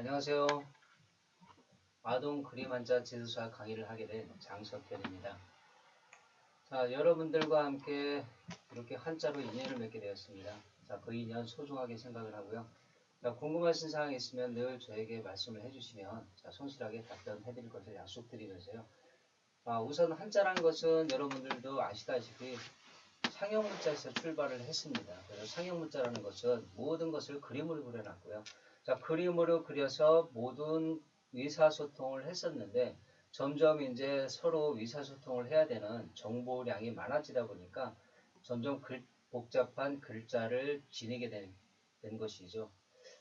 안녕하세요. 아동 그림 한자 지수수학 강의를 하게 된 장석현입니다. 자, 여러분들과 함께 이렇게 한자로 인연을 맺게 되었습니다. 자, 그 인연 소중하게 생각을 하고요. 자, 궁금하신 사항이 있으면 늘 저에게 말씀을 해주시면 자, 성실하게 답변해 드릴 것을 약속드리면서요. 우선 한자라는 것은 여러분들도 아시다시피 상형문자에서 출발을 했습니다. 그래서 상형문자라는 것은 모든 것을 그림으로 그려놨고요. 자, 그림으로 그려서 모든 의사소통을 했었는데 점점 이제 서로 의사소통을 해야 되는 정보량이 많아지다 보니까 점점 복잡한 글자를 지니게 된 것이죠.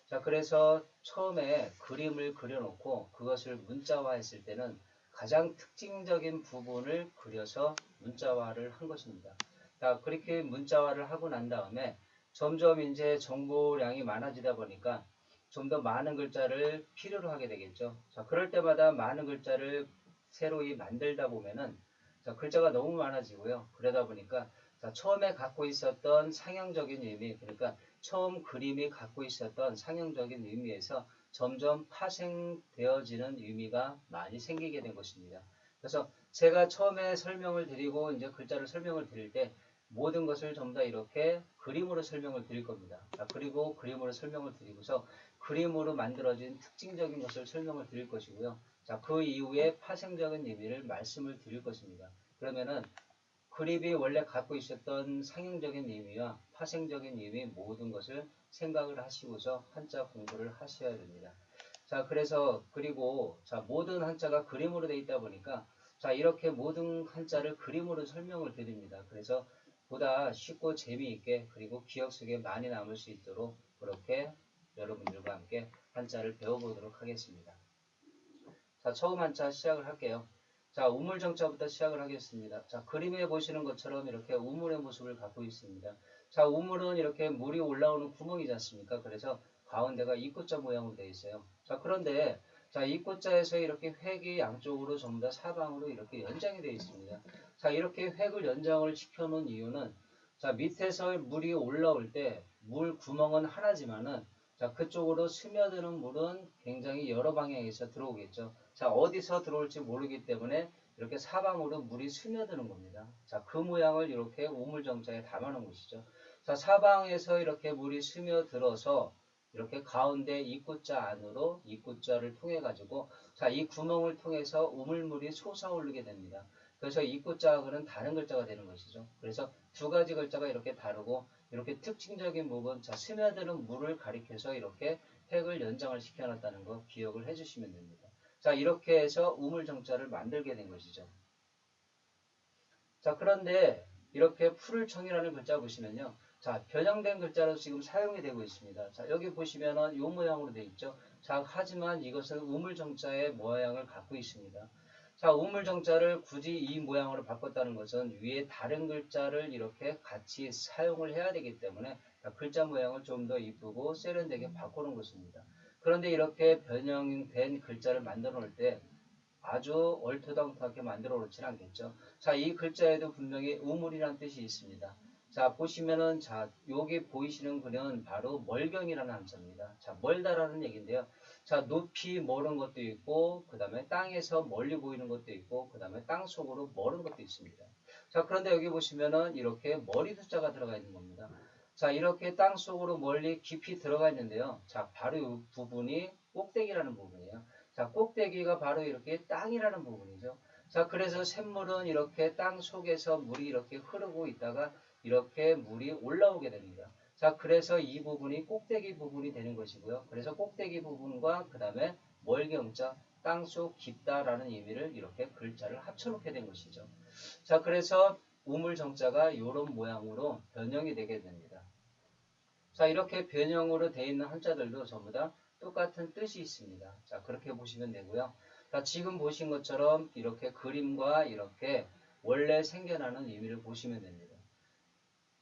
자, 그래서 처음에 그림을 그려놓고 그것을 문자화 했을 때는 가장 특징적인 부분을 그려서 문자화를 한 것입니다. 자, 그렇게 문자화를 하고 난 다음에 점점 이제 정보량이 많아지다 보니까 좀 더 많은 글자를 필요로 하게 되겠죠. 자, 그럴 때마다 많은 글자를 새로이 만들다 보면은 자, 글자가 너무 많아지고요. 그러다 보니까 자, 처음에 갖고 있었던 상형적인 의미, 그러니까 처음 그림이 갖고 있었던 상형적인 의미에서 점점 파생되어지는 의미가 많이 생기게 된 것입니다. 그래서 제가 처음에 설명을 드리고 이제 글자를 설명을 드릴 때 모든 것을 전부 다 이렇게 그림으로 설명을 드릴 겁니다. 자, 그리고 그림으로 설명을 드리고서 그림으로 만들어진 특징적인 것을 설명을 드릴 것이고요. 자, 그 이후에 파생적인 의미를 말씀을 드릴 것입니다. 그러면은 그림이 원래 갖고 있었던 상형적인 의미와 파생적인 의미 모든 것을 생각을 하시고서 한자 공부를 하셔야 됩니다. 자, 그래서 그리고 자, 모든 한자가 그림으로 되어 있다 보니까 자, 이렇게 모든 한자를 그림으로 설명을 드립니다. 그래서 보다 쉽고 재미있게 그리고 기억 속에 많이 남을 수 있도록 그렇게 여러분들과 함께 한자를 배워보도록 하겠습니다. 자, 처음 한자 시작을 할게요. 자, 우물정자부터 시작을 하겠습니다. 자, 그림에 보시는 것처럼 이렇게 우물의 모습을 갖고 있습니다. 자, 우물은 이렇게 물이 올라오는 구멍이지 않습니까? 그래서 가운데가 입구자 모양으로 되어 있어요. 자, 그런데 자, 입구자에서 이렇게 획이 양쪽으로 전부 다 사방으로 이렇게 연장이 되어 있습니다. 자, 이렇게 획을 연장을 시켜놓은 이유는 자, 밑에서 물이 올라올 때 물 구멍은 하나지만은 자, 그쪽으로 스며드는 물은 굉장히 여러 방향에서 들어오겠죠. 자, 어디서 들어올지 모르기 때문에 이렇게 사방으로 물이 스며드는 겁니다. 자, 그 모양을 이렇게 우물정자에 담아놓은 것이죠. 자, 사방에서 이렇게 물이 스며들어서 이렇게 가운데 입구자 안으로 입구자를 통해 가지고 자, 이 구멍을 통해서 우물물이 솟아오르게 됩니다. 그래서 입구자하고는 다른 글자가 되는 것이죠. 그래서 두 가지 글자가 이렇게 다르고 이렇게 특징적인 부분, 자, 스며드는 물을 가리켜서 이렇게 획을 연장을 시켜놨다는 거 기억을 해주시면 됩니다. 자, 이렇게 해서 우물정자를 만들게 된 것이죠. 자, 그런데 이렇게 풀을청이라는 글자 보시면요. 자, 변형된 글자로 지금 사용이 되고 있습니다. 자, 여기 보시면은 이 모양으로 되어 있죠. 자, 하지만 이것은 우물정자의 모양을 갖고 있습니다. 자, 우물정자를 굳이 이 모양으로 바꿨다는 것은 위에 다른 글자를 이렇게 같이 사용을 해야 되기 때문에 글자 모양을 좀 더 이쁘고 세련되게 바꾸는 것입니다. 그런데 이렇게 변형된 글자를 만들어 놓을 때 아주 얼토당토하게 만들어 놓지는 않겠죠. 자, 이 글자에도 분명히 우물이라는 뜻이 있습니다. 자, 보시면은 자, 여기 보이시는 글은 바로 멀경이라는 한자입니다. 자, 멀다라는 얘기인데요. 자, 높이 멀은 것도 있고 그 다음에 땅에서 멀리 보이는 것도 있고 그 다음에 땅 속으로 멀은 것도 있습니다. 자, 그런데 여기 보시면은 이렇게 머리 숫자가 들어가 있는 겁니다. 자, 이렇게 땅 속으로 멀리 깊이 들어가 있는데요. 자, 바로 이 부분이 꼭대기라는 부분이에요. 자, 꼭대기가 바로 이렇게 땅이라는 부분이죠. 자, 그래서 샘물은 이렇게 땅 속에서 물이 이렇게 흐르고 있다가 이렇게 물이 올라오게 됩니다. 자, 그래서 이 부분이 꼭대기 부분이 되는 것이고요. 그래서 꼭대기 부분과 그 다음에 멀경자, 땅속 깊다라는 의미를 이렇게 글자를 합쳐놓게 된 것이죠. 자, 그래서 우물정자가 이런 모양으로 변형이 되게 됩니다. 자, 이렇게 변형으로 되어 있는 한자들도 전부 다 똑같은 뜻이 있습니다. 자, 그렇게 보시면 되고요. 자, 지금 보신 것처럼 이렇게 그림과 이렇게 원래 생겨나는 의미를 보시면 됩니다.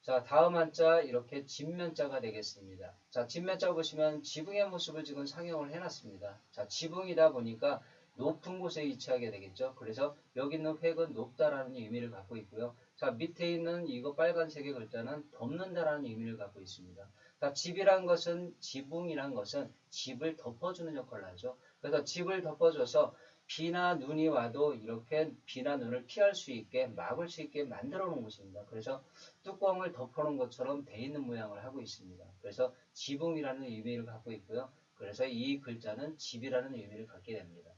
자, 다음 한자 이렇게 진면자가 되겠습니다. 자, 진면자 보시면 지붕의 모습을 지금 상형을 해놨습니다. 자, 지붕이다 보니까 높은 곳에 위치하게 되겠죠. 그래서 여기 있는 획은 높다라는 의미를 갖고 있고요. 자, 밑에 있는 이거 빨간색의 글자는 덮는다라는 의미를 갖고 있습니다. 그러니까 집이란 것은 지붕이란 것은 집을 덮어주는 역할을 하죠. 그래서 집을 덮어줘서 비나 눈이 와도 이렇게 비나 눈을 피할 수 있게 막을 수 있게 만들어 놓은 것입니다. 그래서 뚜껑을 덮어놓은 것처럼 돼 있는 모양을 하고 있습니다. 그래서 지붕이라는 의미를 갖고 있고요. 그래서 이 글자는 집이라는 의미를 갖게 됩니다.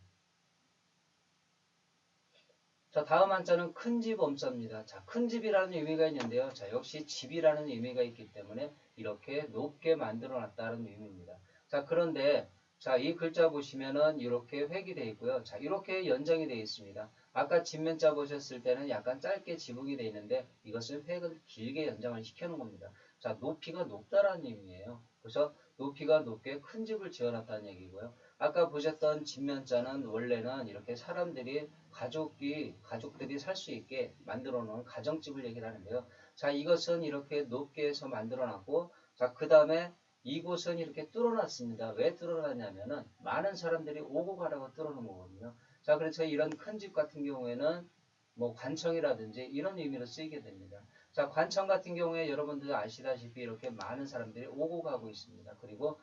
자, 다음 한자는 큰 집 엄자입니다. 자, 큰 집이라는 의미가 있는데요. 자, 역시 집이라는 의미가 있기 때문에 이렇게 높게 만들어 놨다는 의미입니다. 자, 그런데 자, 이 글자 보시면은 이렇게 획이 되어 있고요. 자, 이렇게 연장이 되어 있습니다. 아까 집면자 보셨을 때는 약간 짧게 지붕이 되어 있는데 이것은 획을 길게 연장을 시켜놓은 겁니다. 자, 높이가 높다라는 의미예요. 그래서 높이가 높게 큰 집을 지어놨다는 얘기고요. 아까 보셨던 집면자는 원래는 이렇게 사람들이 가족들이 살 수 있게 만들어 놓은 가정집을 얘기를 하는데요. 자, 이것은 이렇게 높게 해서 만들어 놨고, 자, 그 다음에 이곳은 이렇게 뚫어놨습니다. 왜 뚫어놨냐면은 많은 사람들이 오고 가라고 뚫어놓은 거거든요. 자, 그래서 이런 큰 집 같은 경우에는 뭐 관청이라든지 이런 의미로 쓰이게 됩니다. 자, 관청 같은 경우에 여러분들 아시다시피 이렇게 많은 사람들이 오고 가고 있습니다. 그리고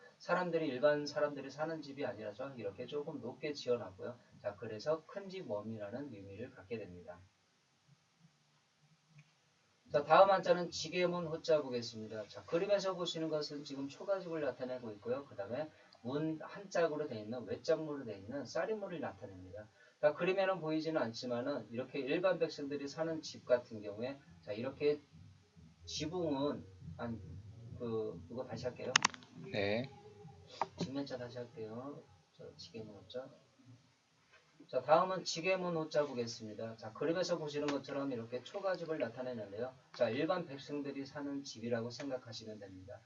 일반 사람들이 사는 집이 아니라서 이렇게 조금 높게 지어놨고요. 자, 그래서 큰 집 웜이라는 의미를 갖게 됩니다. 자, 다음 한자는 지게문 호자 보겠습니다. 자, 그림에서 보시는 것은 지금 초가집을 나타내고 있고요. 그 다음에 문 한짝으로 되어 있는 외짝문으로 되어 있는 쌀이문을 나타냅니다. 자, 그림에는 보이지는 않지만은 이렇게 일반 백성들이 사는 집 같은 경우에 자, 이렇게 지붕은 이거 다시 할게요. 네. 직면자 다시 할게요. 저 지게문 호자. 자, 다음은 지게문 호자 보겠습니다. 자, 그림에서 보시는 것처럼 이렇게 초가집을 나타내는데요. 자, 일반 백성들이 사는 집이라고 생각하시면 됩니다.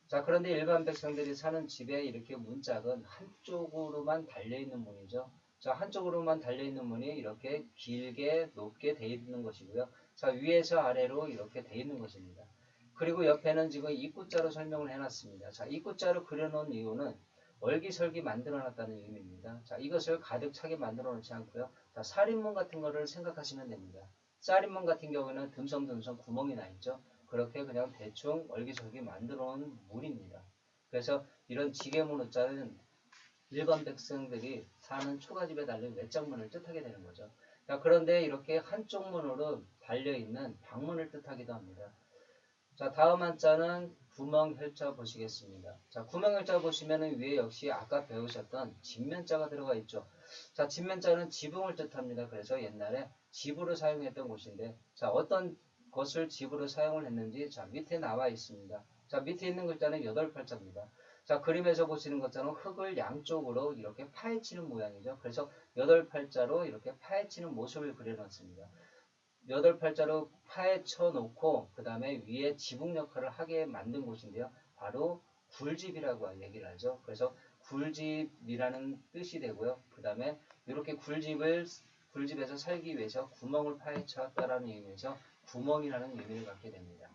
자, 그런데 일반 백성들이 사는 집에 이렇게 문짝은 한쪽으로만 달려있는 문이죠. 자, 한쪽으로만 달려있는 문이 이렇게 길게 높게 되어 있는 것이고요. 자, 위에서 아래로 이렇게 되어 있는 것입니다. 그리고 옆에는 지금 입구자로 설명을 해놨습니다. 자, 입구자로 그려놓은 이유는 얼기설기 만들어놨다는 의미입니다. 자, 이것을 가득 차게 만들어 놓지 않고요. 자, 살인문 같은 거를 생각하시면 됩니다. 살인문 같은 경우에는 듬성듬성 구멍이 나 있죠. 그렇게 그냥 대충 얼기설기 만들어 놓은 문입니다. 그래서 이런 지게문 호자는 일반 백성들이 사는 초가집에 달린 외짝문을 뜻하게 되는 거죠. 자, 그런데 이렇게 한쪽 문으로 달려있는 방문을 뜻하기도 합니다. 자, 다음 한자는 구멍혈자 보시겠습니다. 자, 구멍혈자 보시면은 위에 역시 아까 배우셨던 집면자가 들어가 있죠. 자, 집면자는 지붕을 뜻합니다. 그래서 옛날에 집으로 사용했던 곳인데, 자, 어떤 것을 집으로 사용을 했는지, 자, 밑에 나와 있습니다. 자, 밑에 있는 글자는 8팔자입니다. 자, 그림에서 보시는 것처럼 흙을 양쪽으로 이렇게 파헤치는 모양이죠. 그래서 8팔자로 이렇게 파헤치는 모습을 그려놨습니다. 8팔자로 파헤쳐 놓고 그 다음에 위에 지붕 역할을 하게 만든 곳인데요. 바로 굴집이라고 얘기를 하죠. 그래서 굴집이라는 뜻이 되고요. 그 다음에 이렇게 굴집에서 살기 위해서 구멍을 파헤쳐 왔다라는 의미에서 구멍이라는 의미를 갖게 됩니다.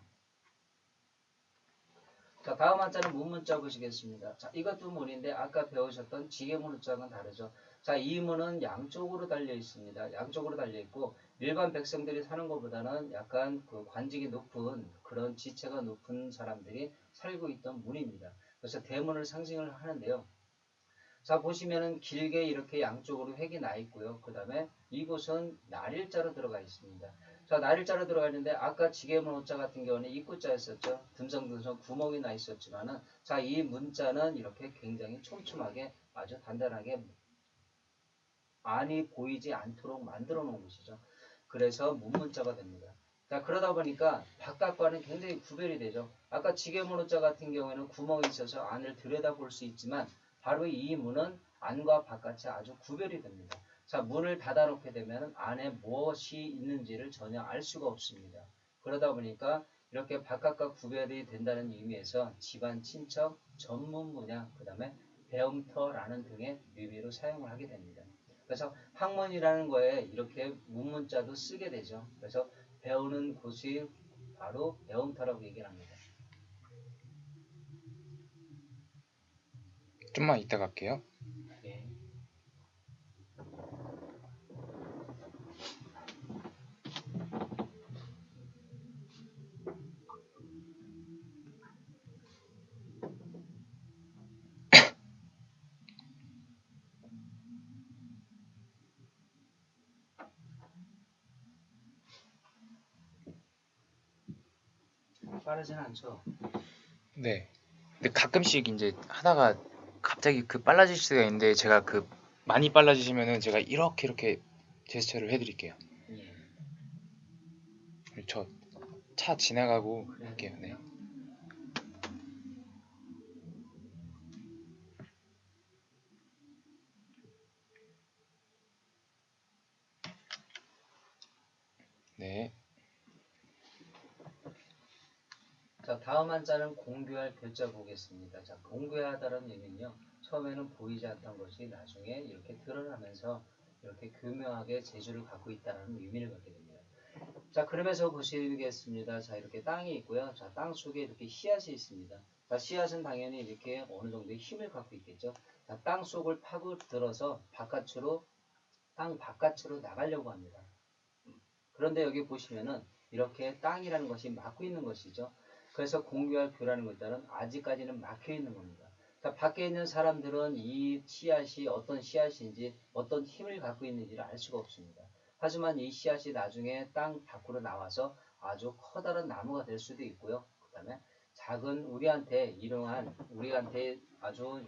자, 다음 한자는 문문자 보시겠습니다. 자, 이것도 문인데 아까 배우셨던 지게문 문자는 다르죠. 자, 이 문은 양쪽으로 달려 있습니다. 양쪽으로 달려 있고 일반 백성들이 사는 것보다는 약간 그 관직이 높은 그런 지체가 높은 사람들이 살고 있던 문입니다. 그래서 대문을 상징을 하는데요. 자, 보시면은 길게 이렇게 양쪽으로 획이 나 있고요. 그 다음에 이곳은 날일자로 들어가 있습니다. 자, 날일자로 들어가 있는데 아까 지게문 호자 같은 경우는 입구자였었죠. 듬성듬성 구멍이 나 있었지만은 자, 이 문자는 이렇게 굉장히 촘촘하게 아주 단단하게 안이 보이지 않도록 만들어 놓은 것이죠. 그래서 문문자가 됩니다. 자, 그러다 보니까 바깥과는 굉장히 구별이 되죠. 아까 지게문 호자 같은 경우에는 구멍이 있어서 안을 들여다볼 수 있지만 바로 이 문은 안과 바깥이 아주 구별이 됩니다. 자, 문을 닫아놓게 되면 안에 무엇이 있는지를 전혀 알 수가 없습니다. 그러다 보니까 이렇게 바깥과 구별이 된다는 의미에서 집안, 친척, 전문 분야, 그 다음에 배움터라는 등의 의미로 사용을 하게 됩니다. 그래서 학문이라는 거에 이렇게 문문자도 쓰게 되죠. 그래서 배우는 곳이 바로 배움터라고 얘기를 합니다. 좀만 이따 갈게요. 예. 빠르지는 않죠. 네. 근데 가끔씩 이제 하다가 갑자기 그 빨라질 수가 있는데 제가 그 많이 빨라지시면은 제가 이렇게 제스처를 해드릴게요. 예. 저 차 지나가고 그래야 할게요. 네. 되군요. 네. 자, 다음 한자는 공교할 교자 보겠습니다. 자, 공교하다는 의미는요. 처음에는 보이지 않던 것이 나중에 이렇게 드러나면서 이렇게 교묘하게 재주를 갖고 있다는 의미를 갖게 됩니다. 자, 그러면서 보시겠습니다. 자, 이렇게 땅이 있고요. 자, 땅 속에 이렇게 씨앗이 있습니다. 자, 씨앗은 당연히 이렇게 어느 정도의 힘을 갖고 있겠죠. 자, 땅 속을 파고들어서 땅 바깥으로 나가려고 합니다. 그런데 여기 보시면은 이렇게 땅이라는 것이 막고 있는 것이죠. 그래서 공교할 교라는 글자는 아직까지는 막혀 있는 겁니다. 자, 밖에 있는 사람들은 이 씨앗이 어떤 씨앗인지 어떤 힘을 갖고 있는지를 알 수가 없습니다. 하지만 이 씨앗이 나중에 땅 밖으로 나와서 아주 커다란 나무가 될 수도 있고요. 그 다음에 작은 우리한테 아주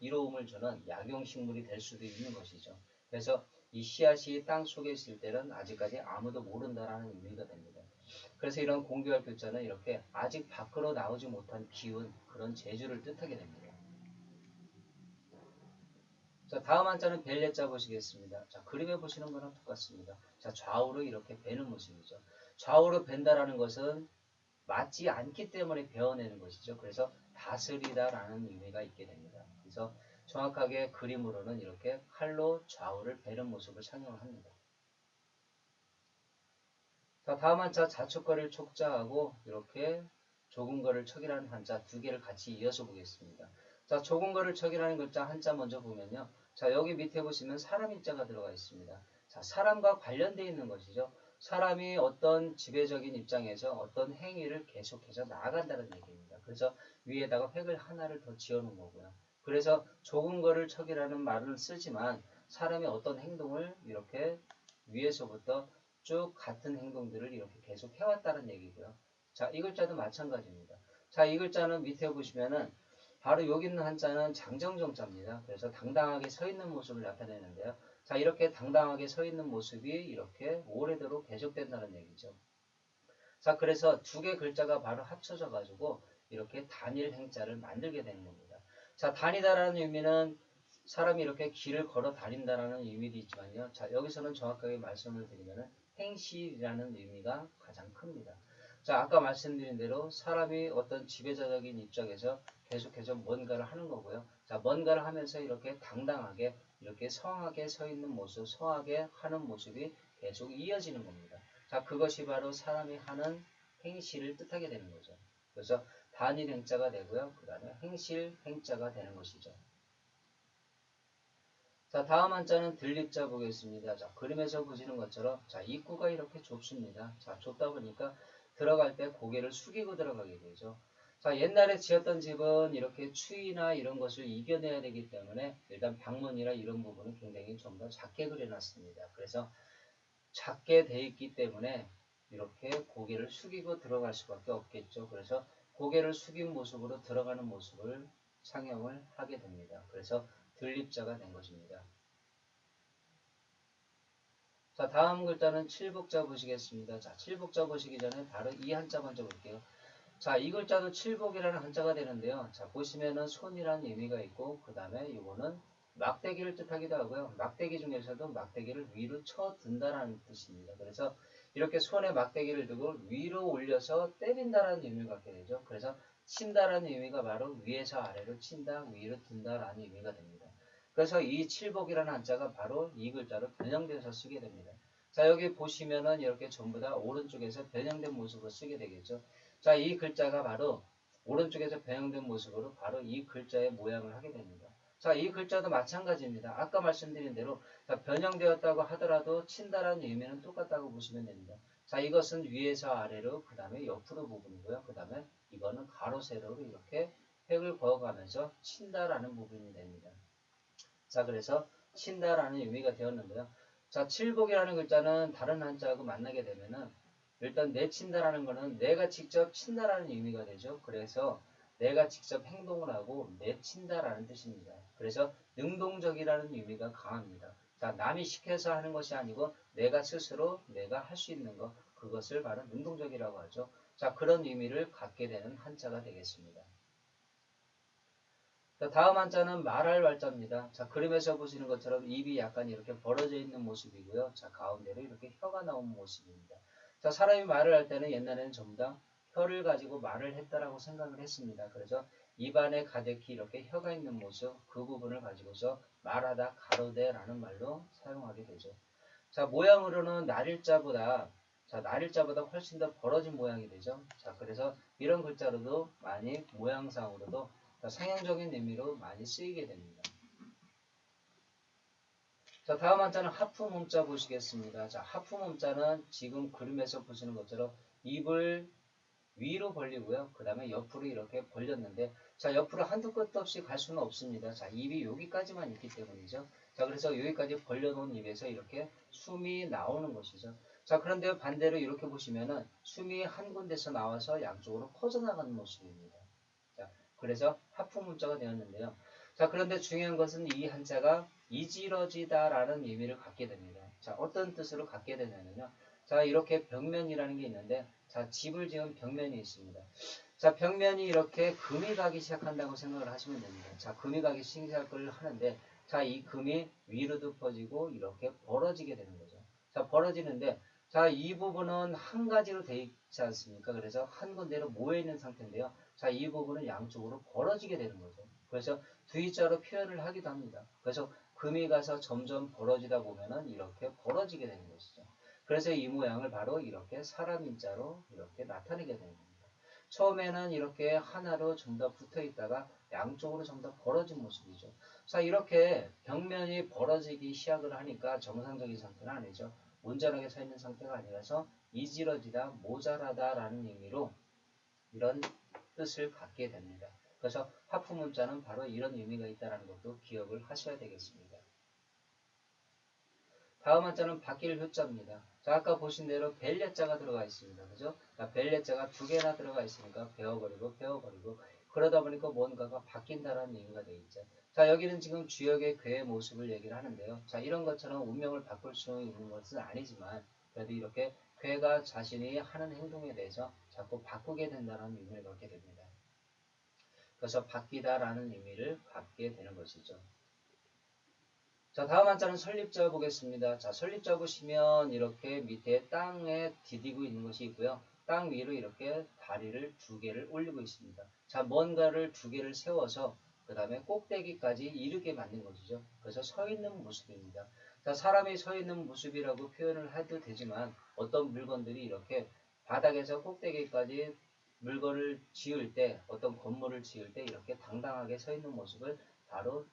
이로움을 주는 약용식물이 될 수도 있는 것이죠. 그래서 이 씨앗이 땅 속에 있을 때는 아직까지 아무도 모른다라는 의미가 됩니다. 그래서 이런 공교할 교자는 이렇게 아직 밖으로 나오지 못한 기운, 그런 재주를 뜻하게 됩니다. 자, 다음 한자는 벨레자 보시겠습니다. 자, 그림에 보시는 거랑 똑같습니다. 자, 좌우로 이렇게 베는 모습이죠. 좌우로 벤다라는 것은 맞지 않기 때문에 베어내는 것이죠. 그래서 다스리다라는 의미가 있게 됩니다. 그래서 정확하게 그림으로는 이렇게 칼로 좌우를 베는 모습을 상용을 합니다. 자, 다음 한자 자축거리를 촉자하고 이렇게 좁은 거를 척이라는 한자 두 개를 같이 이어서 보겠습니다. 자, 좁은 거를 척이라는 글자 한자 먼저 보면요. 자, 여기 밑에 보시면 사람 인자가 들어가 있습니다. 자, 사람과 관련되어 있는 것이죠. 사람이 어떤 지배적인 입장에서 어떤 행위를 계속해서 나아간다는 얘기입니다. 그래서 위에다가 획을 하나를 더 지어놓은 거고요. 그래서 좁은 거를 척이라는 말을 쓰지만 사람이 어떤 행동을 이렇게 위에서부터 쭉 같은 행동들을 이렇게 계속 해왔다는 얘기고요. 자, 이 글자도 마찬가지입니다. 자, 이 글자는 밑에 보시면은 바로 여기 있는 한자는 장정정자입니다. 그래서 당당하게 서 있는 모습을 나타내는데요. 자, 이렇게 당당하게 서 있는 모습이 이렇게 오래도록 계속된다는 얘기죠. 자, 그래서 두 개 글자가 바로 합쳐져 가지고 이렇게 단일 행자를 만들게 되는 겁니다. 자, 다니다라는 의미는 사람이 이렇게 길을 걸어 다닌다라는 의미도 있지만요. 자, 여기서는 정확하게 말씀을 드리면은 행실이라는 의미가 가장 큽니다. 자, 아까 말씀드린 대로 사람이 어떤 지배자적인 입장에서 계속해서 뭔가를 하는 거고요. 자, 뭔가를 하면서 이렇게 당당하게 이렇게 성하게 서 있는 모습, 성하게 하는 모습이 계속 이어지는 겁니다. 자, 그것이 바로 사람이 하는 행실을 뜻하게 되는 거죠. 그래서 단일 행자가 되고요. 그 다음에 행실 행자가 되는 것이죠. 자, 다음 한자는 들립자 보겠습니다. 자, 그림에서 보시는 것처럼 자, 입구가 이렇게 좁습니다. 자, 좁다 보니까 들어갈 때 고개를 숙이고 들어가게 되죠. 자, 옛날에 지었던 집은 이렇게 추위나 이런 것을 이겨내야 되기 때문에 일단 방문이나 이런 부분은 굉장히 좀 더 작게 그려놨습니다. 그래서 작게 돼 있기 때문에 이렇게 고개를 숙이고 들어갈 수밖에 없겠죠. 그래서 고개를 숙인 모습으로 들어가는 모습을 상영을 하게 됩니다. 그래서 들립자가 된 것입니다. 자, 다음 글자는 칠복자 보시겠습니다. 자, 칠복자 보시기 전에 바로 이 한자 먼저 볼게요. 자, 이 글자도 칠복이라는 한자가 되는데요. 자, 보시면은 손이라는 의미가 있고, 그 다음에 이거는 막대기를 뜻하기도 하고요. 막대기 중에서도 막대기를 위로 쳐 든다라는 뜻입니다. 그래서 이렇게 손에 막대기를 두고 위로 올려서 때린다라는 의미를 갖게 되죠. 그래서 친다라는 의미가 바로 위에서 아래로 친다, 위로 든다라는 의미가 됩니다. 그래서 이 칠복이라는 한자가 바로 이 글자로 변형돼서 쓰게 됩니다. 자, 여기 보시면은 이렇게 전부 다 오른쪽에서 변형된 모습으로 쓰게 되겠죠. 자, 이 글자가 바로 오른쪽에서 변형된 모습으로 바로 이 글자의 모양을 하게 됩니다. 자, 이 글자도 마찬가지입니다. 아까 말씀드린 대로 자, 변형되었다고 하더라도 친다라는 의미는 똑같다고 보시면 됩니다. 자, 이것은 위에서 아래로 그 다음에 옆으로 부분이고요. 그 다음에 이거는 가로 세로로 이렇게 획을 그어가면서 친다라는 부분이 됩니다. 자, 그래서 친다라는 의미가 되었는데요. 자, 칠복이라는 글자는 다른 한자하고 만나게 되면은 일단 내친다라는 거는 내가 직접 친다라는 의미가 되죠. 그래서 내가 직접 행동을 하고 내친다라는 뜻입니다. 그래서 능동적이라는 의미가 강합니다. 자, 남이 시켜서 하는 것이 아니고 내가 스스로 내가 할 수 있는 것, 그것을 바로 능동적이라고 하죠. 자, 그런 의미를 갖게 되는 한자가 되겠습니다. 자, 다음 한자는 말할 말자입니다. 자, 그림에서 보시는 것처럼 입이 약간 이렇게 벌어져 있는 모습이고요. 자, 가운데로 이렇게 혀가 나온 모습입니다. 자, 사람이 말을 할 때는 옛날에는 전부 다 혀를 가지고 말을 했다라고 생각을 했습니다. 그래서 입안에 가득히 이렇게 혀가 있는 모습, 그 부분을 가지고서 말하다 가로대라는 말로 사용하게 되죠. 자, 모양으로는 날일자보다 훨씬 더 벌어진 모양이 되죠. 자, 그래서 이런 글자로도 많이 모양상으로도 상형적인 의미로 많이 쓰이게 됩니다. 자, 다음 한자는 하품음자 보시겠습니다. 자, 하품음자는 지금 그림에서 보시는 것처럼 입을 위로 벌리고요. 그 다음에 옆으로 이렇게 벌렸는데, 자, 옆으로 한두 끝도 없이 갈 수는 없습니다. 자, 입이 여기까지만 있기 때문이죠. 자, 그래서 여기까지 벌려놓은 입에서 이렇게 숨이 나오는 것이죠. 자, 그런데 반대로 이렇게 보시면은 숨이 한 군데서 나와서 양쪽으로 퍼져나가는 모습입니다. 자, 그래서 하품문자가 되었는데요. 자, 그런데 중요한 것은 이 한자가 이지러지다라는 의미를 갖게 됩니다. 자, 어떤 뜻으로 갖게 되냐면요. 자, 이렇게 벽면이라는 게 있는데, 자, 집을 지은 벽면이 있습니다. 자, 벽면이 이렇게 금이 가기 시작한다고 생각을 하시면 됩니다. 자, 금이 가기 시작을 하는데, 자, 이 금이 위로도 퍼지고 이렇게 벌어지게 되는 거죠. 자, 벌어지는데, 자, 이 부분은 한 가지로 되어 있지 않습니까? 그래서 한 군데로 모여 있는 상태인데요. 자, 이 부분은 양쪽으로 벌어지게 되는 거죠. 그래서 V자로 표현을 하기도 합니다. 그래서 금이 가서 점점 벌어지다 보면은 이렇게 벌어지게 되는 것이죠. 그래서 이 모양을 바로 이렇게 사람 인자로 이렇게 나타내게 되는 겁니다. 처음에는 이렇게 하나로 좀 더 붙어 있다가 양쪽으로 좀 더 벌어진 모습이죠. 자, 이렇게 벽면이 벌어지기 시작을 하니까 정상적인 상태는 아니죠. 온전하게 서 있는 상태가 아니라서 이지러지다, 모자라다라는 의미로 이런 뜻을 갖게 됩니다. 그래서 하품문자는 바로 이런 의미가 있다는 것도 기억을 하셔야 되겠습니다. 다음 한자는 바뀔 효자입니다. 자, 아까 보신 대로 벨레자가 들어가 있습니다. 그죠? 자, 벨레자가 두 개나 들어가 있으니까 배워버리고 그러다 보니까 뭔가가 바뀐다라는 의미가 되겠죠. 자, 여기는 지금 주역의 괴의 모습을 얘기를 하는데요. 자, 이런 것처럼 운명을 바꿀 수 있는 것은 아니지만 그래도 이렇게 괴가 자신이 하는 행동에 대해서 자꾸 바꾸게 된다는 의미를 갖게 됩니다. 그래서 바뀌다라는 의미를 갖게 되는 것이죠. 자, 다음 한자는 설립자 보겠습니다. 자, 설립자 보시면 이렇게 밑에 땅에 디디고 있는 것이 있고요. 땅 위로 이렇게 다리를 두 개를 올리고 있습니다. 자, 뭔가를 두 개를 세워서 그 다음에 꼭대기까지 이르게 만든 것이죠. 그래서 서 있는 모습입니다. 자, 사람이 서 있는 모습이라고 표현을 해도 되지만 어떤 물건들이 이렇게 바닥에서 꼭대기까지 물건을 지을 때, 어떤 건물을 지을 때 이렇게 당당하게 서 있는 모습을 바로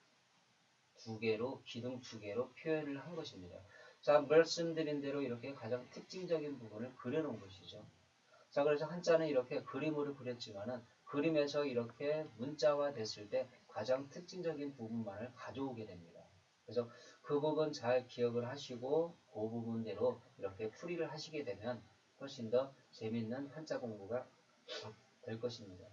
두 개로, 기둥 두 개로 표현을 한 것입니다. 자, 말씀드린 대로 이렇게 가장 특징적인 부분을 그려놓은 것이죠. 자, 그래서 한자는 이렇게 그림으로 그렸지만은 그림에서 이렇게 문자화 됐을 때 가장 특징적인 부분만을 가져오게 됩니다. 그래서 그 부분 잘 기억을 하시고 그 부분대로 이렇게 풀이를 하시게 되면 훨씬 더 재밌는 한자 공부가 될 것입니다.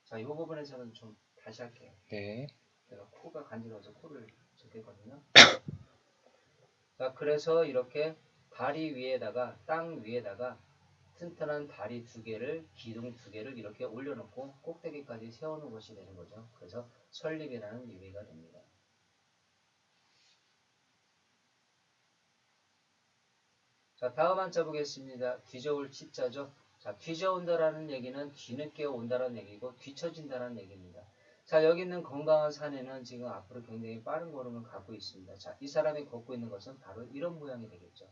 자, 이 부분에서는 좀 다시 할게요. 네. 제가 코가 간지러워서 코를 적겠거든요. 자, 그래서 이렇게 다리 위에다가 땅 위에다가 튼튼한 다리 두 개를 기둥 두 개를 이렇게 올려놓고 꼭대기까지 세우는 것이 되는 거죠. 그래서 설립이라는 의미가 됩니다. 자, 다음 한자 보겠습니다. 뒤져올 치자죠. 자, 뒤져온다라는 얘기는 뒤늦게 온다라는 얘기고 뒤처진다라는 얘기입니다. 자, 여기 있는 건강한 사내는 지금 앞으로 굉장히 빠른 걸음을 갖고 있습니다. 자, 이 사람이 걷고 있는 것은 바로 이런 모양이 되겠죠.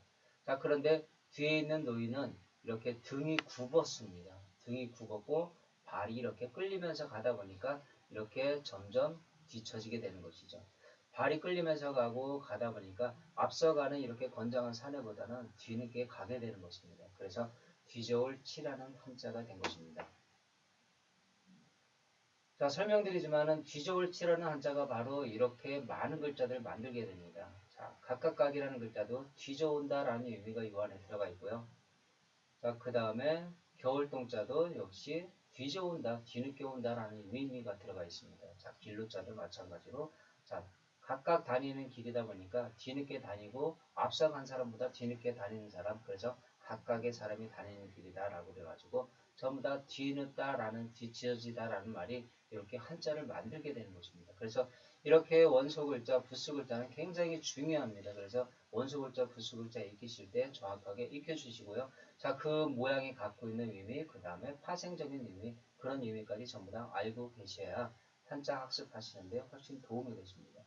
자, 그런데 뒤에 있는 노인은 이렇게 등이 굽었습니다. 등이 굽었고 발이 이렇게 끌리면서 가다 보니까 이렇게 점점 뒤처지게 되는 것이죠. 발이 끌리면서 가다 보니까 앞서가는 이렇게 건장한 사내보다는 뒤늦게 가게 되는 것입니다. 그래서 뒤져올 치라는 한자가 된 것입니다. 자, 설명드리지만은 뒤져올 치라는 한자가 바로 이렇게 많은 글자들을 만들게 됩니다. 자, 각각각이라는 글자도 뒤져온다라는 의미가 이 안에 들어가 있고요. 자, 그 다음에 겨울동자도 역시 뒤져온다, 뒤늦게 온다라는 의미가 들어가 있습니다. 자, 길로자도 마찬가지로. 자, 각각 다니는 길이다 보니까 뒤늦게 다니고 앞서간 사람보다 뒤늦게 다니는 사람, 그래서 각각의 사람이 다니는 길이다라고 그래가지고 전부 다 뒤늦다라는, 뒤처지다라는 말이 이렇게 한자를 만들게 되는 것입니다. 그래서 이렇게 원소글자, 부수글자는 굉장히 중요합니다. 그래서 원소글자, 부수글자 익히실 때 정확하게 익혀주시고요. 자, 그 모양이 갖고 있는 의미, 그 다음에 파생적인 의미, 그런 의미까지 전부 다 알고 계셔야 한자 학습하시는데 훨씬 도움이 되십니다.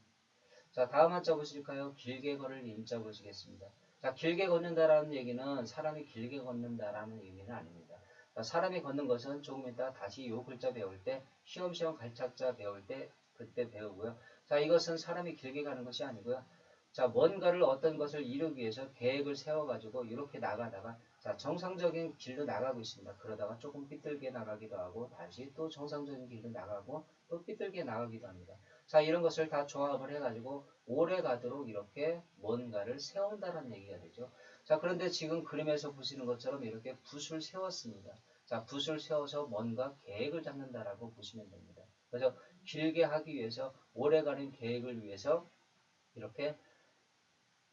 자, 다음 한자 보실까요? 길게 걸을 임자 보시겠습니다. 자, 길게 걷는다라는 얘기는 사람이 길게 걷는다라는 의미는 아닙니다. 자, 사람이 걷는 것은 조금 이따 다시 요 글자 배울 때, 시험시험 갈착자 배울 때 그때 배우고요. 자, 이것은 사람이 길게 가는 것이 아니고요. 자, 뭔가를 어떤 것을 이루기 위해서 계획을 세워가지고 이렇게 나가다가 자, 정상적인 길로 나가고 있습니다. 그러다가 조금 삐뚤게 나가기도 하고 다시 또 정상적인 길로 나가고 또 삐뚤게 나가기도 합니다. 자, 이런 것을 다 조합을 해가지고 오래 가도록 이렇게 뭔가를 세운다는 얘기가 되죠. 자, 그런데 지금 그림에서 보시는 것처럼 이렇게 붓을 세웠습니다. 자, 붓을 세워서 뭔가 계획을 잡는다라고 보시면 됩니다. 그래서 길게 하기 위해서 오래가는 계획을 위해서 이렇게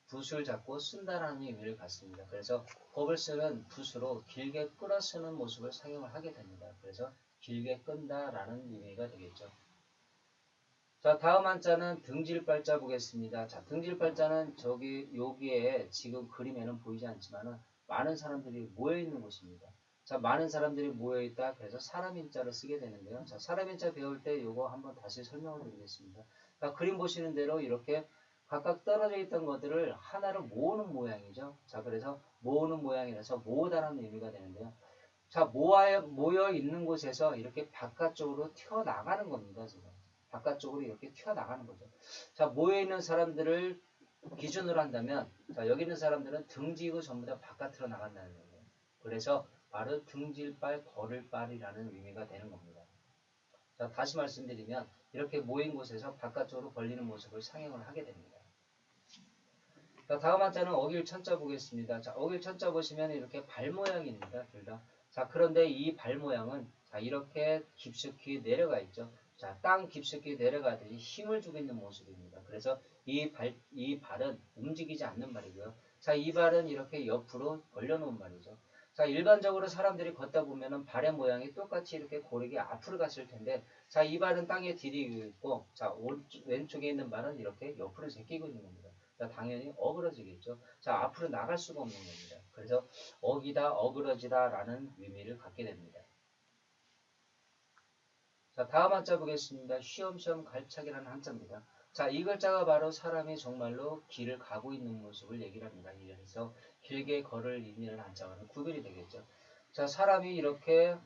붓을 잡고 쓴다라는 의미를 갖습니다. 그래서 법을 쓰는 붓으로 길게 끌어 쓰는 모습을 사용을 하게 됩니다. 그래서 길게 끈다라는 의미가 되겠죠. 자, 다음 한자는 등질발자 보겠습니다. 자, 등질발자는 여기에 지금 그림에는 보이지 않지만은 많은 사람들이 모여있는 곳입니다. 자, 많은 사람들이 모여있다. 그래서 사람인자를 쓰게 되는데요. 자, 사람인자 배울 때 요거 한번 다시 설명을 드리겠습니다. 자, 그림 보시는 대로 이렇게 각각 떨어져 있던 것들을 하나로 모으는 모양이죠. 자, 그래서 모으는 모양이라서 모으다라는 의미가 되는데요. 자, 모여 있는 곳에서 이렇게 바깥쪽으로 튀어나가는 겁니다. 지금. 바깥쪽으로 이렇게 튀어나가는 거죠. 자, 모여있는 사람들을 기준으로 한다면, 자, 여기 있는 사람들은 등지고 전부 다 바깥으로 나간다는 거예요. 그래서 바로 등질발, 걸을발이라는 의미가 되는 겁니다. 자, 다시 말씀드리면, 이렇게 모인 곳에서 바깥쪽으로 벌리는 모습을 상용을 하게 됩니다. 자, 다음 한자는 어길천자 보겠습니다. 자, 어길천자 보시면 이렇게 발 모양입니다. 둘 다. 자, 그런데 이 발 모양은 자, 이렇게 깊숙이 내려가 있죠. 자, 땅 깊숙이 내려가듯이 힘을 주고 있는 모습입니다. 그래서 이 발은 움직이지 않는 발이고요. 자, 이 발은 이렇게 옆으로 벌려놓은 발이죠. 자, 일반적으로 사람들이 걷다 보면은 발의 모양이 똑같이 이렇게 고르게 앞으로 갔을 텐데, 자, 이 발은 땅에 디디고 있고, 자, 왼쪽에 있는 발은 이렇게 옆으로 제끼고 있는 겁니다. 자, 당연히 어그러지겠죠. 자, 앞으로 나갈 수가 없는 겁니다. 그래서 어기다, 어그러지다 라는 의미를 갖게 됩니다. 자, 다음 한자 보겠습니다. 쉬엄쉬엄 갈착이라는 한자입니다. 자, 이 글자가 바로 사람이 정말로 길을 가고 있는 모습을 얘기를 합니다. 그래서 길게 걸을 의미를 한자와는 구별이 되겠죠. 자, 사람이 이렇게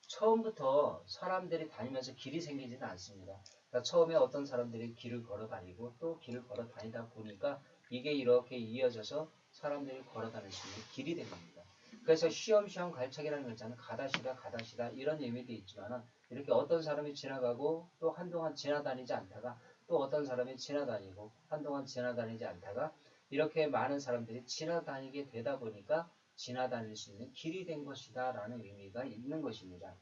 처음부터 사람들이 다니면서 길이 생기지는 않습니다. 그러니까 처음에 어떤 사람들이 길을 걸어 다니고 또 길을 걸어 다니다 보니까 이게 이렇게 이어져서 사람들이 걸어 다닐 수 있는 길이 된 겁니다. 그래서 쉬엄쉬엄 갈착이라는 글자는 가다시다 가다시다 이런 의미도 있지만 이렇게 어떤 사람이 지나가고 또 한동안 지나다니지 않다가 또 어떤 사람이 지나다니고 한동안 지나다니지 않다가 이렇게 많은 사람들이 지나다니게 되다 보니까 지나다닐 수 있는 길이 된 것이다 라는 의미가 있는 것입니다.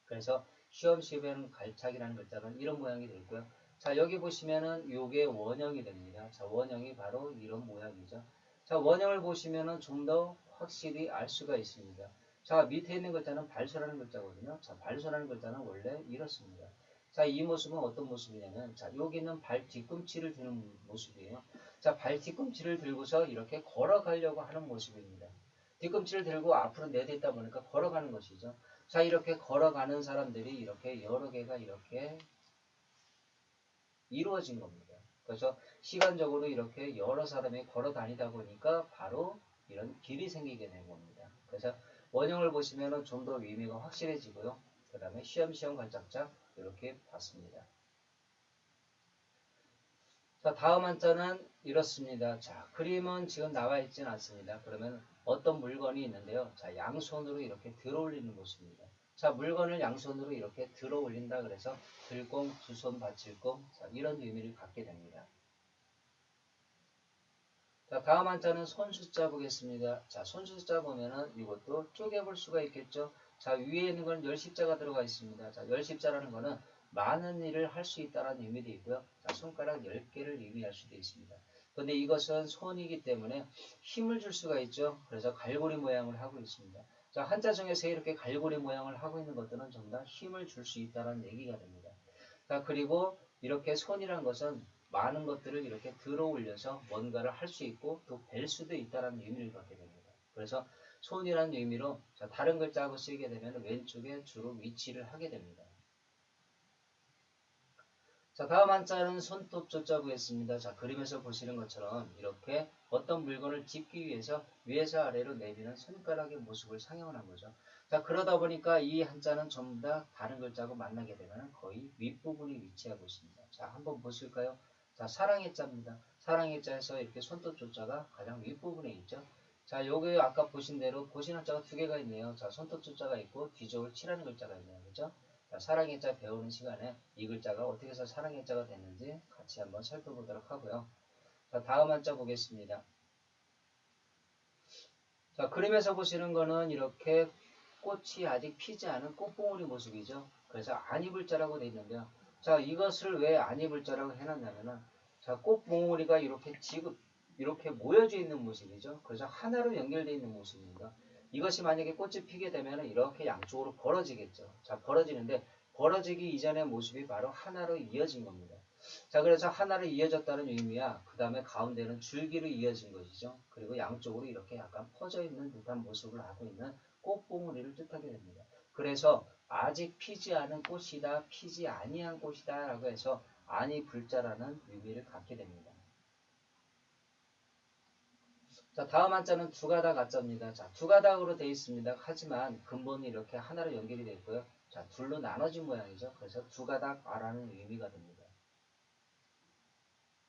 그래서 쉬엄쉬엄 갈착이라는 글자는 이런 모양이 되고요. 자, 여기 보시면은 요게 원형이 됩니다. 자, 원형이 바로 이런 모양이죠. 자, 원형을 보시면은 좀 더 확실히 알 수가 있습니다. 자, 밑에 있는 글자는 발소라는 글자거든요. 자, 발소라는 글자는 원래 이렇습니다. 자, 이 모습은 어떤 모습이냐면, 자, 여기는 발 뒤꿈치를 드는 모습이에요. 자, 발 뒤꿈치를 들고서 이렇게 걸어가려고 하는 모습입니다. 뒤꿈치를 들고 앞으로 내딛다 보니까 걸어가는 것이죠. 자, 이렇게 걸어가는 사람들이 이렇게 여러 개가 이렇게 이루어진 겁니다. 그래서 시간적으로 이렇게 여러 사람이 걸어 다니다 보니까 바로 이런 길이 생기게 된 겁니다. 그래서 원형을 보시면 좀 더 의미가 확실해지고요. 그 다음에 시험시험 관짝짝 이렇게 봤습니다. 자, 다음 한자는 이렇습니다. 자, 그림은 지금 나와 있지는 않습니다. 그러면 어떤 물건이 있는데요. 자, 양손으로 이렇게 들어 올리는 모습입니다. 자, 물건을 양손으로 이렇게 들어 올린다 그래서 들공, 두 손 받칠공, 자, 이런 의미를 갖게 됩니다. 자, 다음 한자는 손수자 보겠습니다. 자, 손수자 보면은 이것도 쪼개볼 수가 있겠죠. 자, 위에 있는 건 열십자가 들어가 있습니다. 자, 열십자라는 거는 많은 일을 할 수 있다는 의미도 있고요. 자, 손가락 10개를 의미할 수도 있습니다. 근데 이것은 손이기 때문에 힘을 줄 수가 있죠. 그래서 갈고리 모양을 하고 있습니다. 자, 한자 중에서 이렇게 갈고리 모양을 하고 있는 것들은 전부 다 힘을 줄 수 있다는 얘기가 됩니다. 자, 그리고 이렇게 손이란 것은 많은 것들을 이렇게 들어 올려서 뭔가를 할 수 있고 또 뵐 수도 있다는 의미를 갖게 됩니다. 그래서 손이라는 의미로 자, 다른 글자하고 쓰이게 되면 왼쪽에 주로 위치를 하게 됩니다. 자, 다음 한자는 손톱조자 보겠습니다. 자, 그림에서 보시는 것처럼 이렇게 어떤 물건을 짚기 위해서 위에서 아래로 내미는 손가락의 모습을 상영을 한 거죠. 자, 그러다 보니까 이 한자는 전부 다 다른 글자하고 만나게 되면 거의 윗부분이 위치하고 있습니다. 자, 한번 보실까요? 자, 사랑의 자입니다. 사랑의 자에서 이렇게 손톱조자가 가장 윗부분에 있죠. 자, 여기 아까 보신 대로 보신 한자가 두 개가 있네요. 자, 손톱조자가 있고 뒤쪽을 칠하는 글자가 있네요. 그죠? 자, 사랑의 자 배우는 시간에 이 글자가 어떻게 해서 사랑의 자가 됐는지 같이 한번 살펴보도록 하고요. 자, 다음 한자 보겠습니다. 자, 그림에서 보시는 거는 이렇게 꽃이 아직 피지 않은 꽃봉오리 모습이죠. 그래서 안이불자라고 되어 있는데요. 자, 이것을 왜 안이불자라고 해놨냐면은 자, 꽃봉오리가 이렇게 이렇게 모여져 있는 모습이죠. 그래서 하나로 연결되어 있는 모습입니다. 이것이 만약에 꽃이 피게 되면 이렇게 양쪽으로 벌어지겠죠. 자, 벌어지는데 벌어지기 이전의 모습이 바로 하나로 이어진 겁니다. 자, 그래서 하나로 이어졌다는 의미야. 그 다음에 가운데는 줄기로 이어진 것이죠. 그리고 양쪽으로 이렇게 약간 퍼져 있는 듯한 모습을 하고 있는 꽃봉오리를 뜻하게 됩니다. 그래서 아직 피지 않은 꽃이다, 피지 아니한 꽃이다 라고 해서 아니 불자라는 의미를 갖게 됩니다. 자, 다음 한자는 두 가닥 한자입니다. 자, 두 가닥으로 되어 있습니다. 하지만 근본이 이렇게 하나로 연결이 되어 있고요. 자, 둘로 나눠진 모양이죠. 그래서 두 가닥 아라는 의미가 됩니다.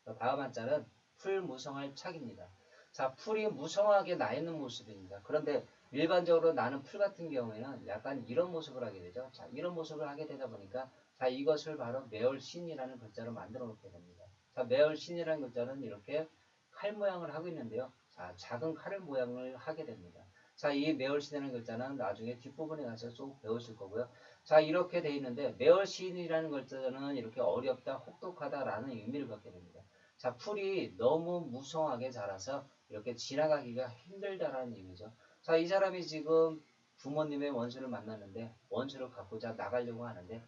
자, 다음 한자는 풀무성할 착입니다. 자, 풀이 무성하게 나 있는 모습입니다. 그런데 일반적으로 나는 풀 같은 경우에는 약간 이런 모습을 하게 되죠. 자, 이런 모습을 하게 되다 보니까 자, 이것을 바로 매월신이라는 글자로 만들어 놓게 됩니다. 자, 매월신이라는 글자는 이렇게 칼 모양을 하고 있는데요. 자, 작은 칼을 모양을 하게 됩니다. 자, 이 매월신이라는 글자는 나중에 뒷부분에 가서 쭉 배우실 거고요. 자, 이렇게 돼 있는데 매월신이라는 글자는 이렇게 어렵다, 혹독하다라는 의미를 갖게 됩니다. 자, 풀이 너무 무성하게 자라서 이렇게 지나가기가 힘들다라는 의미죠. 자, 이 사람이 지금 부모님의 원수를 만났는데 원수를 갖고자 나가려고 하는데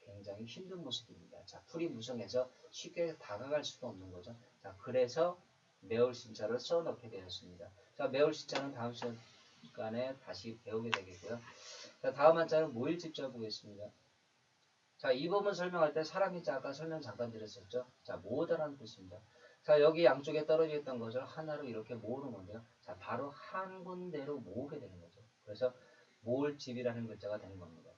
굉장히 힘든 모습입니다. 자, 풀이 무성해서 쉽게 다가갈 수가 없는 거죠. 자, 그래서 매울신자를 써넣게 되었습니다. 자, 매울신자는 다음 시간에 다시 배우게 되겠고요. 자, 다음 한자는 모일집자 보겠습니다. 자, 이 부분 설명할 때 사람이 아까 설명 잠깐 드렸었죠. 자, 모으다라는 뜻입니다. 자, 여기 양쪽에 떨어져 있던 것을 하나로 이렇게 모으는 건데요. 자, 바로 한 군데로 모으게 되는 거죠. 그래서 모을 집이라는 글자가 되는 겁니다.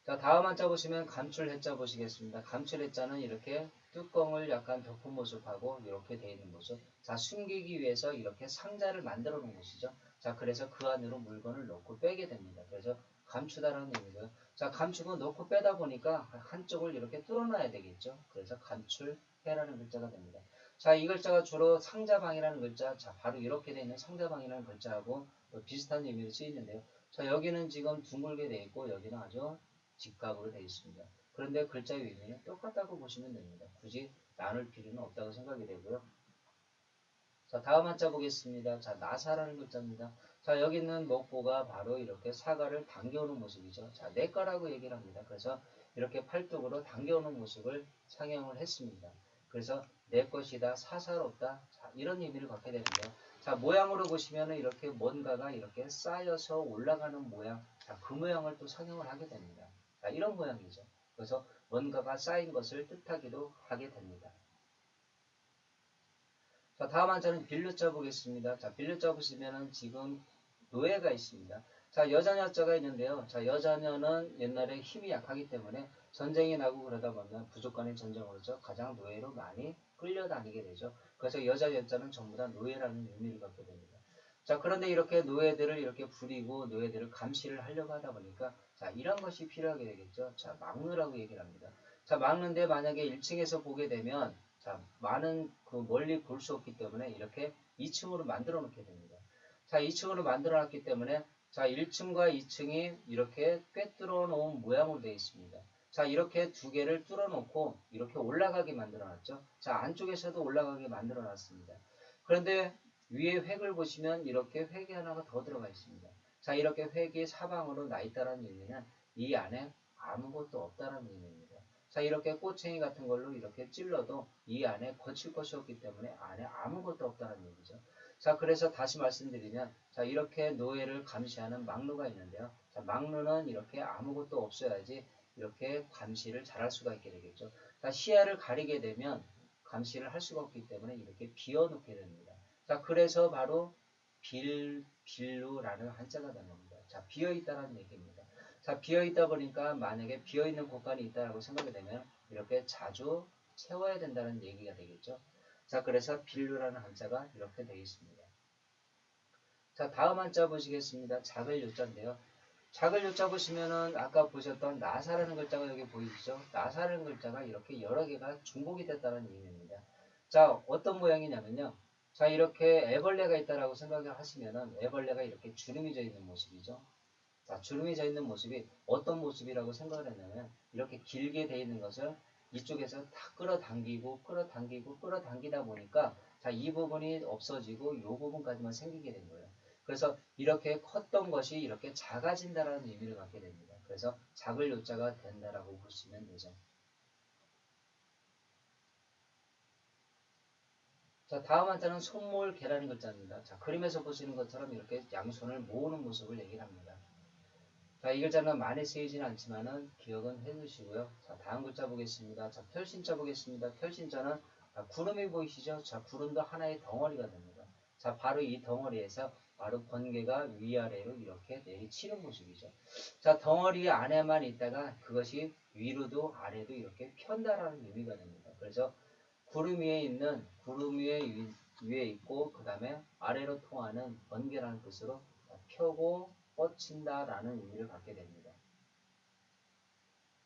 자, 다음 한자 보시면 감출해자 보시겠습니다. 감출해자는 이렇게 뚜껑을 약간 덮은 모습하고 이렇게 되어 있는 모습. 자, 숨기기 위해서 이렇게 상자를 만들어 놓은 것이죠. 자, 그래서 그 안으로 물건을 넣고 빼게 됩니다. 그래서 감추다라는 의미고요. 자, 감추고 넣고 빼다 보니까 한쪽을 이렇게 뚫어놔야 되겠죠. 그래서 감출해라는 글자가 됩니다. 자, 이 글자가 주로 상자방이라는 글자, 자, 바로 이렇게 되어 있는 상자방이라는 글자하고 비슷한 의미로 쓰이는데요. 자, 여기는 지금 둥글게 되어 있고 여기는 아주 직각으로 되어 있습니다. 그런데 글자의 의미는 똑같다고 보시면 됩니다. 굳이 나눌 필요는 없다고 생각이 되고요. 자, 다음 한자 보겠습니다. 자, 나사라는 글자입니다. 자, 여기 있는 먹보가 바로 이렇게 사과를 당겨오는 모습이죠. 자, 내 거라고 얘기를 합니다. 그래서 이렇게 팔뚝으로 당겨오는 모습을 상형을 했습니다. 그래서 내 것이다, 사사롭다, 자, 이런 의미를 갖게 되는데요. 자, 모양으로 보시면 이렇게 뭔가가 이렇게 쌓여서 올라가는 모양, 자, 그 모양을 또 상형을 하게 됩니다. 자, 이런 모양이죠. 그래서 뭔가가 쌓인 것을 뜻하기도 하게 됩니다. 자, 다음 한자는 빌루자 보겠습니다. 자, 빌루자 보시면은 지금 노예가 있습니다. 자, 여자녀자가 있는데요. 자, 여자녀는 옛날에 힘이 약하기 때문에 전쟁이 나고 그러다 보면 부족 간의 전쟁으로서 가장 노예로 많이 끌려다니게 되죠. 그래서 여자녀자는 전부 다 노예라는 의미를 갖게 됩니다. 자, 그런데 이렇게 노예들을 이렇게 부리고 노예들을 감시를 하려고 하다 보니까 자, 이런 것이 필요하게 되겠죠. 자, 막느라고 얘기를 합니다. 자, 막는데 만약에 1층에서 보게 되면 자, 많은 멀리 볼 수 없기 때문에 이렇게 2층으로 만들어 놓게 됩니다. 자, 2층으로 만들어 놨기 때문에 자, 1층과 2층이 이렇게 꿰뚫어 놓은 모양으로 되어 있습니다. 자, 이렇게 두 개를 뚫어 놓고 이렇게 올라가게 만들어 놨죠. 자, 안쪽에서도 올라가게 만들어 놨습니다. 그런데 위에 획을 보시면 이렇게 획이 하나가 더 들어가 있습니다. 자, 이렇게 획이 사방으로 나 있다는 의미는 이 안에 아무것도 없다는 의미입니다. 자, 이렇게 꼬챙이 같은 걸로 이렇게 찔러도 이 안에 거칠 것이 없기 때문에 안에 아무것도 없다는 얘기죠. 자, 그래서 다시 말씀드리면, 자, 이렇게 노예를 감시하는 막루가 있는데요. 자, 막루는 이렇게 아무것도 없어야지 이렇게 감시를 잘할 수가 있게 되겠죠. 자, 시야를 가리게 되면 감시를 할 수가 없기 때문에 이렇게 비워놓게 됩니다. 자, 그래서 바로 빌루라는 한자가 된 겁니다. 자, 비어있다는 얘기입니다. 자, 비어있다 보니까 만약에 비어있는 공간이 있다고 생각이 되면 이렇게 자주 채워야 된다는 얘기가 되겠죠. 자, 그래서 빌루라는 한자가 이렇게 되어 있습니다. 자, 다음 한자 보시겠습니다. 작을 요자인데요. 작을 요자 보시면은 아까 보셨던 나사라는 글자가 여기 보이시죠? 나사라는 글자가 이렇게 여러 개가 중복이 됐다는 의미입니다. 자, 어떤 모양이냐면요. 자, 이렇게 애벌레가 있다라고 생각을 하시면은 애벌레가 이렇게 주름이 져 있는 모습이죠. 자, 주름이 져 있는 모습이 어떤 모습이라고 생각을 했냐면 이렇게 길게 돼 있는 것을 이쪽에서 다 끌어당기다 보니까 자, 이 부분이 없어지고 이 부분까지만 생기게 된 거예요. 그래서 이렇게 컸던 것이 이렇게 작아진다라는 의미를 갖게 됩니다. 그래서 작을 요자가 된다라고 보시면 되죠. 자, 다음 한자는 손몰개라는 글자입니다. 자, 그림에서 보시는 것처럼 이렇게 양손을 모으는 모습을 얘기를 합니다. 자, 이 글자는 많이 쓰이지는 않지만은 기억은 해두시고요. 자, 다음 글자 보겠습니다. 자, 펼신자 보겠습니다. 펼신자는 구름이 보이시죠? 자, 구름도 하나의 덩어리가 됩니다. 자, 바로 이 덩어리에서 바로 번개가 위아래로 이렇게 내리치는 모습이죠. 자, 덩어리 안에만 있다가 그것이 위로도 아래도 이렇게 편다라는 의미가 됩니다. 그래서 구름 위에 있는 위에 있고 그 다음에 아래로 통하는 번개라는 뜻으로 펴고 뻗친다라는 의미를 갖게 됩니다.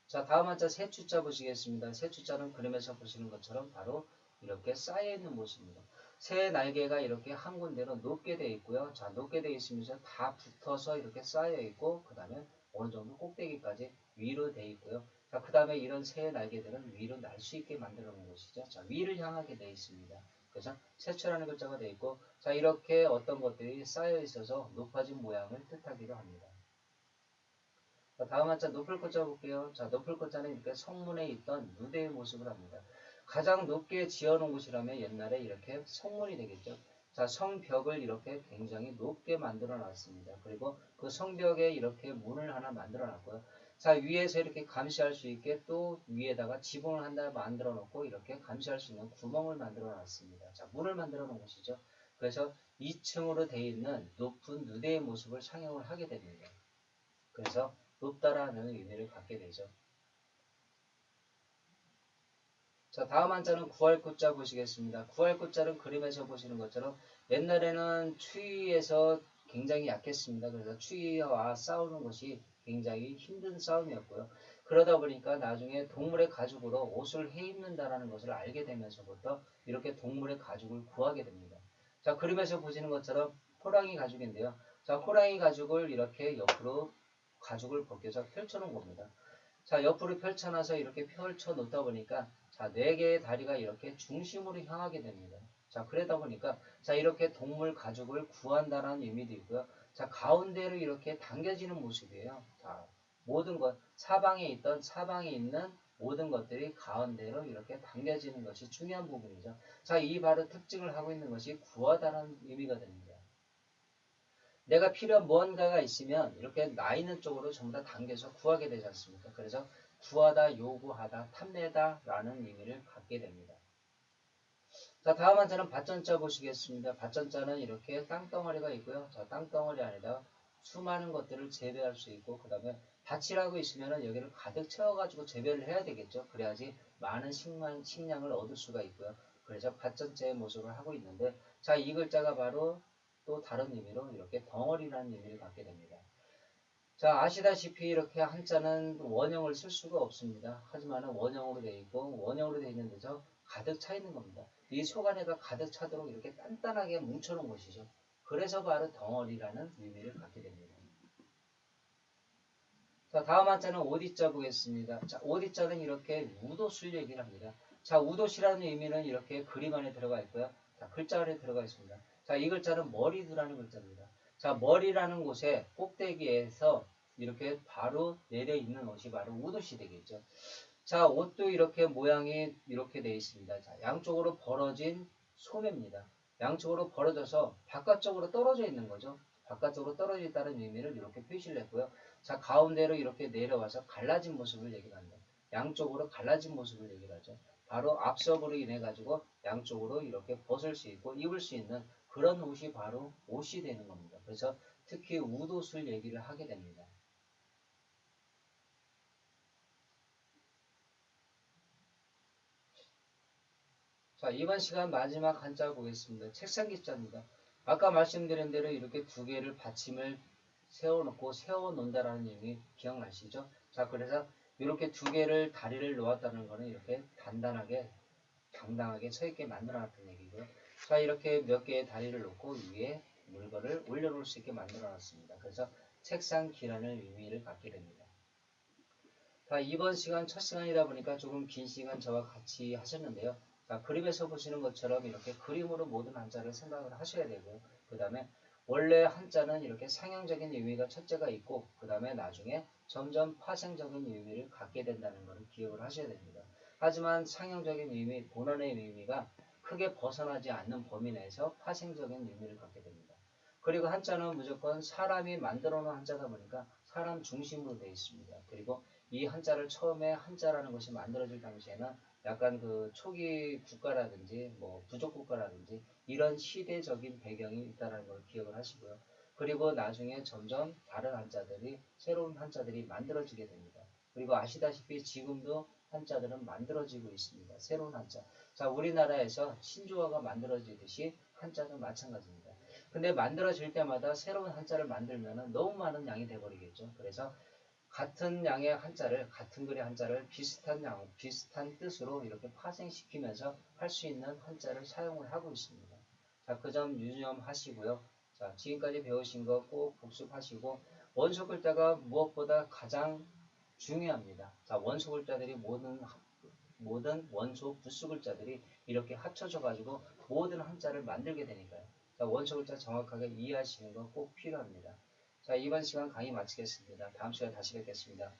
자, 다음 한자 세추자 보시겠습니다. 세추자는 그림에서 보시는 것처럼 바로 이렇게 쌓여 있는 모습입니다. 새 날개가 이렇게 한 군데로 높게 되어 있고요. 자, 높게 되어 있으면서 다 붙어서 이렇게 쌓여 있고 그 다음에 어느 정도 꼭대기까지 위로 되어 있고요. 자, 그 다음에 이런 새 날개들은 위로 날 수 있게 만들어 놓은 것이죠. 자, 위를 향하게 되어 있습니다. 그래서 세추라는 글자가 되어 있고, 자, 이렇게 어떤 것들이 쌓여 있어서 높아진 모양을 뜻하기도 합니다. 자, 다음 한자 높을 것자 볼게요. 자, 높을 것자는 이렇게 성문에 있던 무대의 모습을 합니다. 가장 높게 지어놓은 곳이라면 옛날에 이렇게 성문이 되겠죠. 자, 성벽을 이렇게 굉장히 높게 만들어 놨습니다. 그리고 그 성벽에 이렇게 문을 하나 만들어 놨고요. 자, 위에서 이렇게 감시할 수 있게 또 위에다가 지붕을 하나 만들어 놓고 이렇게 감시할 수 있는 구멍을 만들어 놨습니다. 자, 문을 만들어 놓은 것이죠. 그래서 2층으로 되어 있는 높은 누대의 모습을 상영을 하게 됩니다. 그래서 높다라는 의미를 갖게 되죠. 자, 다음 한자는 구할 구자 보시겠습니다. 구할 구자는 그림에서 보시는 것처럼 옛날에는 추위에서 굉장히 약했습니다. 그래서 추위와 싸우는 것이 굉장히 힘든 싸움이었고요. 그러다 보니까 나중에 동물의 가죽으로 옷을 해 입는다라는 것을 알게 되면서부터 이렇게 동물의 가죽을 구하게 됩니다. 자, 그림에서 보시는 것처럼 호랑이 가죽인데요. 자, 호랑이 가죽을 이렇게 옆으로 가죽을 벗겨서 펼쳐놓은 겁니다. 자, 옆으로 펼쳐놔서 이렇게 펼쳐 놓다 보니까 자, 4개의 다리가 이렇게 중심으로 향하게 됩니다. 자, 그러다 보니까 자, 이렇게 동물 가죽을 구한다는 의미도 있고요. 자, 가운데로 이렇게 당겨지는 모습이에요. 자, 모든 것, 사방에 있는 모든 것들이 가운데로 이렇게 당겨지는 것이 중요한 부분이죠. 자, 이 바로 특징을 하고 있는 것이 구하다는 의미가 됩니다. 내가 필요한 무언가가 있으면 이렇게 나 있는 쪽으로 전부 다 당겨서 구하게 되지 않습니까? 그래서 구하다, 요구하다, 탐내다 라는 의미를 갖게 됩니다. 자, 다음 한자는 밭전자 보시겠습니다. 밭전자는 이렇게 땅덩어리가 있고요. 자, 땅덩어리 안에다 수많은 것들을 재배할 수 있고 그 다음에 밭이라고 있으면 여기를 가득 채워가지고 재배를 해야 되겠죠. 그래야지 많은 식량을 얻을 수가 있고요. 그래서 밭전자의 모습을 하고 있는데 자, 이 글자가 바로 또 다른 의미로 이렇게 덩어리라는 의미를 갖게 됩니다. 자, 아시다시피 이렇게 한자는 원형을 쓸 수가 없습니다. 하지만 원형으로 되어 있고 원형으로 되어 있는 데서 가득 차 있는 겁니다. 이 속 안에가 가득 차도록 이렇게 단단하게 뭉쳐놓은 것이죠. 그래서 바로 덩어리라는 의미를 갖게 됩니다. 자, 다음 한자는 오디자 보겠습니다. 자, 오디자는 이렇게 우도술 얘기를 합니다. 자, 우도시라는 의미는 이렇게 그림 안에 들어가 있고요. 자, 글자 안에 들어가 있습니다. 자, 이 글자는 머리두라는 글자입니다. 자, 머리라는 곳에 꼭대기에서 이렇게 바로 내려 있는 옷이 바로 우도시 되겠죠. 자, 옷도 이렇게 모양이 이렇게 되어 있습니다. 자, 양쪽으로 벌어진 소매입니다. 양쪽으로 벌어져서 바깥쪽으로 떨어져 있는 거죠. 바깥쪽으로 떨어져 있다는 의미를 이렇게 표시를 했고요. 자, 가운데로 이렇게 내려와서 갈라진 모습을 얘기를 합니다. 양쪽으로 갈라진 모습을 얘기를 하죠. 바로 압석으로 인해 가지고 양쪽으로 이렇게 벗을 수 있고 입을 수 있는 그런 옷이 바로 옷이 되는 겁니다. 그래서 특히 우도술 얘기를 하게 됩니다. 자, 이번 시간 마지막 한자 보겠습니다. 책상 기자입니다. 아까 말씀드린 대로 이렇게 두 개를 받침을 세워놓고 세워놓는다라는 의미 기억나시죠? 자, 그래서 이렇게 두 개를 다리를 놓았다는 거는 이렇게 단단하게 당당하게 서 있게 만들어놨다는 얘기고요. 자, 이렇게 몇 개의 다리를 놓고 위에 물건을 올려놓을 수 있게 만들어놨습니다. 그래서 책상 기라는 의미를 갖게 됩니다. 자, 이번 시간 첫 시간이다 보니까 조금 긴 시간 저와 같이 하셨는데요. 자, 그림에서 보시는 것처럼 이렇게 그림으로 모든 한자를 생각을 하셔야 되고요. 그 다음에 원래 한자는 이렇게 상형적인 의미가 첫째가 있고 그 다음에 나중에 점점 파생적인 의미를 갖게 된다는 것을 기억을 하셔야 됩니다. 하지만 상형적인 의미, 본원의 의미가 크게 벗어나지 않는 범위 내에서 파생적인 의미를 갖게 됩니다. 그리고 한자는 무조건 사람이 만들어 놓은 한자다 보니까 사람 중심으로 되어 있습니다. 그리고 이 한자를 처음에 한자라는 것이 만들어질 당시에는 약간 그 초기 국가라든지 뭐 부족 국가라든지 이런 시대적인 배경이 있다는 걸 기억을 하시고요. 그리고 나중에 점점 다른 한자들이 새로운 한자들이 만들어지게 됩니다. 그리고 아시다시피 지금도 한자들은 만들어지고 있습니다. 새로운 한자. 자, 우리나라에서 신조어가 만들어지듯이 한자도 마찬가지입니다. 근데 만들어질 때마다 새로운 한자를 만들면 너무 많은 양이 돼버리겠죠. 그래서 같은 양의 한자를, 같은 글의 한자를 비슷한 양, 비슷한 뜻으로 이렇게 파생시키면서 할 수 있는 한자를 사용을 하고 있습니다. 자, 그 점 유념하시고요. 자, 지금까지 배우신 거 꼭 복습하시고, 원소 글자가 무엇보다 가장 중요합니다. 자, 원소 글자들이 모든 원소 부수 글자들이 이렇게 합쳐져 가지고 모든 한자를 만들게 되니까요. 자, 원소 글자 정확하게 이해하시는 거 꼭 필요합니다. 자, 이번 시간 강의 마치겠습니다. 다음 시간에 다시 뵙겠습니다.